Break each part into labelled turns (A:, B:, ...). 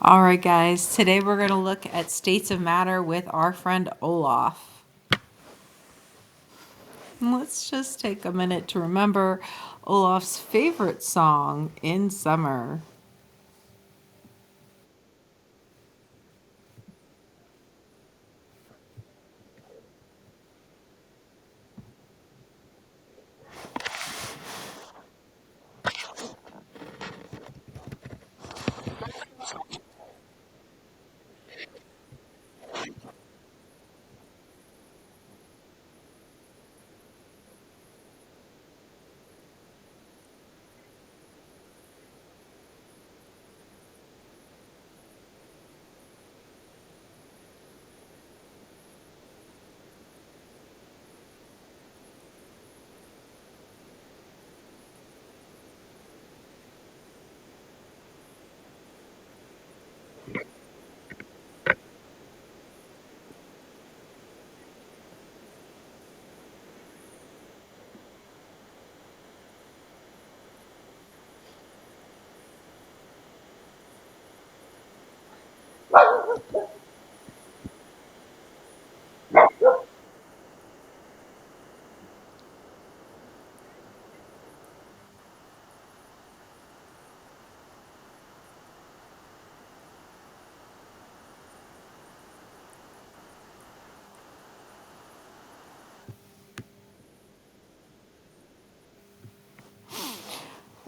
A: All right, guys, today we're going to look at states of matter with our friend Olaf. Let's just take a minute to remember Olaf's favorite song in summer.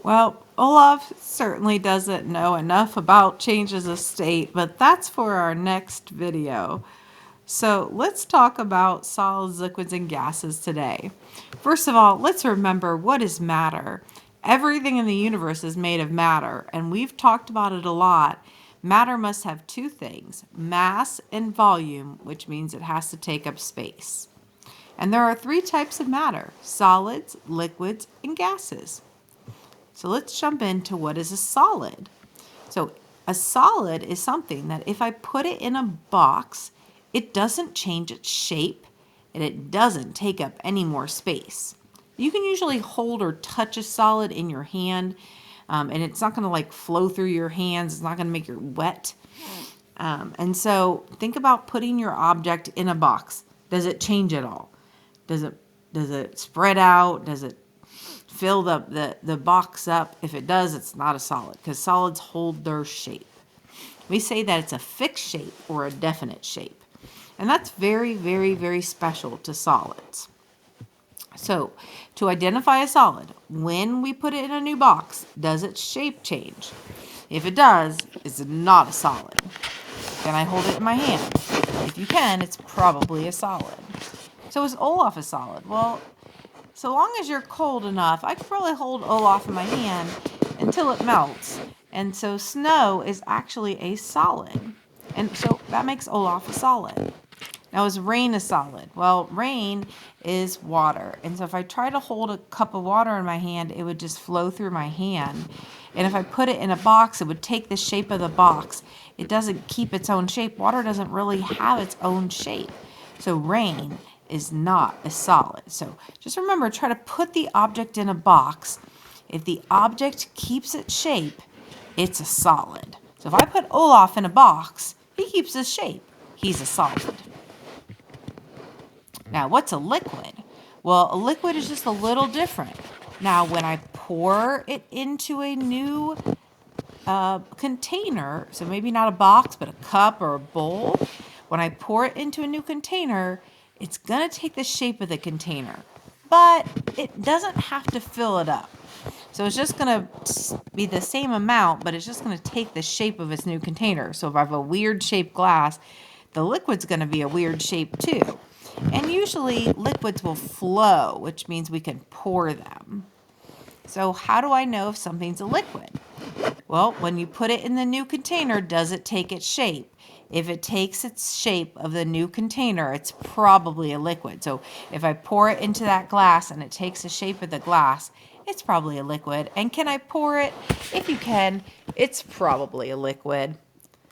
A: Well, Olaf certainly doesn't know enough about changes of state, but that's for our next video. So let's talk about solids, liquids, and gases today. First of all, let's remember what is matter. Everything in the universe is made of matter, and we've talked about it a lot. Matter must have two things, mass and volume, which means it has to take up space. And there are three types of matter, solids, liquids, and gases. So let's jump into what is a solid. So a solid is something that if I put it in a box, it doesn't change its shape and it doesn't take up any more space. You can usually hold or touch a solid in your hand, and it's not going to like flow through your hands. It's not going to make you wet. And so think about putting your object in a box. Does it change at all? Does it spread out? Does it fill the box up? If it does, it's not a solid because solids hold their shape. We say that it's a fixed shape or a definite shape. And that's very, very, very special to solids. So to identify a solid, when we put it in a new box, does its shape change? If it does, it's not a solid. Can I hold it in my hand? If you can, it's probably a solid. So is Olaf a solid? Well, so long as you're cold enough, I could probably hold Olaf in my hand until it melts. And so snow is actually a solid. And so that makes Olaf a solid. Now, is rain a solid? Well, rain is water. And so if I try to hold a cup of water in my hand, it would just flow through my hand. And if I put it in a box, it would take the shape of the box. It doesn't keep its own shape. Water doesn't really have its own shape. So rain is not a solid. So just remember, try to put the object in a box. If the object keeps its shape, it's a solid. So if I put Olaf in a box, he keeps his shape. He's a solid. Now, what's a liquid? Well, a liquid is just a little different. Now, when I pour it into a new container, so maybe not a box, but a cup or a bowl, when I pour it into a new container, it's going to take the shape of the container, but it doesn't have to fill it up. So it's just going to be the same amount, but it's just going to take the shape of its new container. So if I have a weird shaped glass, the liquid's going to be a weird shape too. And usually liquids will flow, which means we can pour them. So how do I know if something's a liquid? Well, when you put it in the new container, does it take its shape? If it takes its shape of the new container, it's probably a liquid. So if I pour it into that glass and it takes the shape of the glass, it's probably a liquid. And can I pour it? If you can, it's probably a liquid.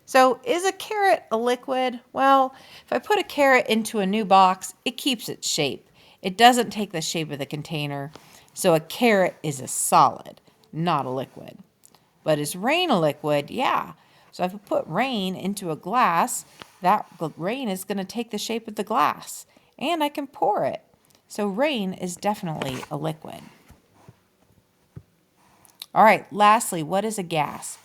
A: So is a carrot a liquid? Well, if I put a carrot into a new box, it keeps its shape. It doesn't take the shape of the container. So a carrot is a solid, not a liquid. But is rain a liquid? Yeah. So if I put rain into a glass, that rain is going to take the shape of the glass, and I can pour it. So rain is definitely a liquid. All right, lastly, what is a gas?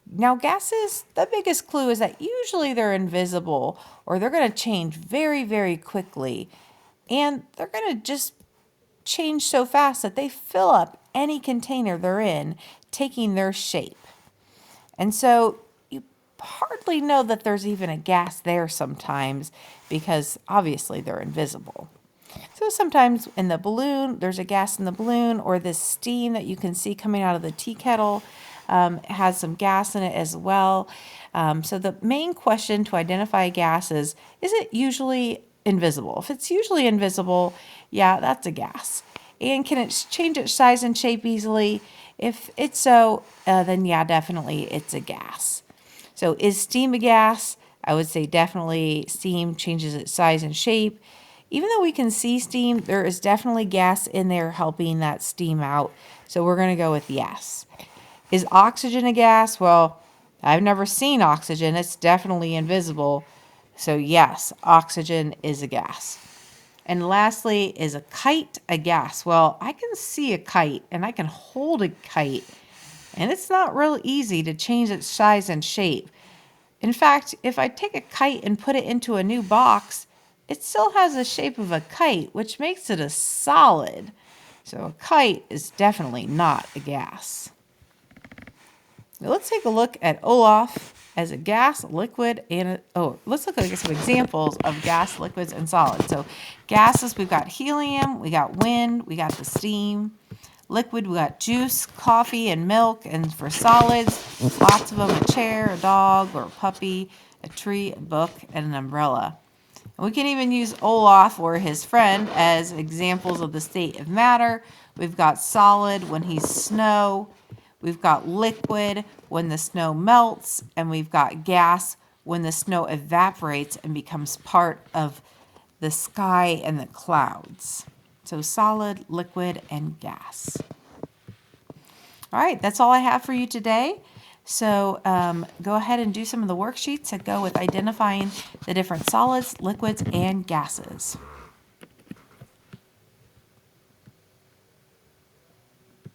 A: Now, gases, the biggest clue is that usually they're invisible, or they're going to change very, very quickly. And they're going to just change so fast that they fill up any container they're in, taking their shape. And so you hardly know that there's even a gas there sometimes, because obviously they're invisible. So sometimes in the balloon, there's a gas in the balloon, or this steam that you can see coming out of the tea kettle has some gas in it as well. So the main question to identify a gas is it usually invisible? If it's usually invisible, yeah, that's a gas. And can it change its size and shape easily? If it's so, then yeah, definitely it's a gas. So is steam a gas? I would say definitely steam changes its size and shape. Even though we can see steam, there is definitely gas in there helping that steam out. So we're going to go with yes. Is oxygen a gas? Well, I've never seen oxygen. It's definitely invisible. So yes, oxygen is a gas. And lastly, is a kite a gas? Well, I can see a kite and I can hold a kite. And it's not real easy to change its size and shape. In fact, if I take a kite and put it into a new box, it still has the shape of a kite, which makes it a solid. So a kite is definitely not a gas. Now let's take a look at Olaf as a gas, liquid, and let's look at some examples of gas, liquids, and solids. So gases, we've got helium, we got wind, we got the steam. Liquid, we got juice, coffee, and milk. And for solids, lots of them: a chair, a dog, or a puppy, a tree, a book, and an umbrella. And we can even use Olaf or his friend as examples of the state of matter. We've got solid when he's snow. We've got liquid when the snow melts. And we've got gas when the snow evaporates and becomes part of the sky and the clouds. So solid, liquid, and gas. All right, that's all I have for you today. So go ahead and do some of the worksheets that go with identifying the different solids, liquids, and gases.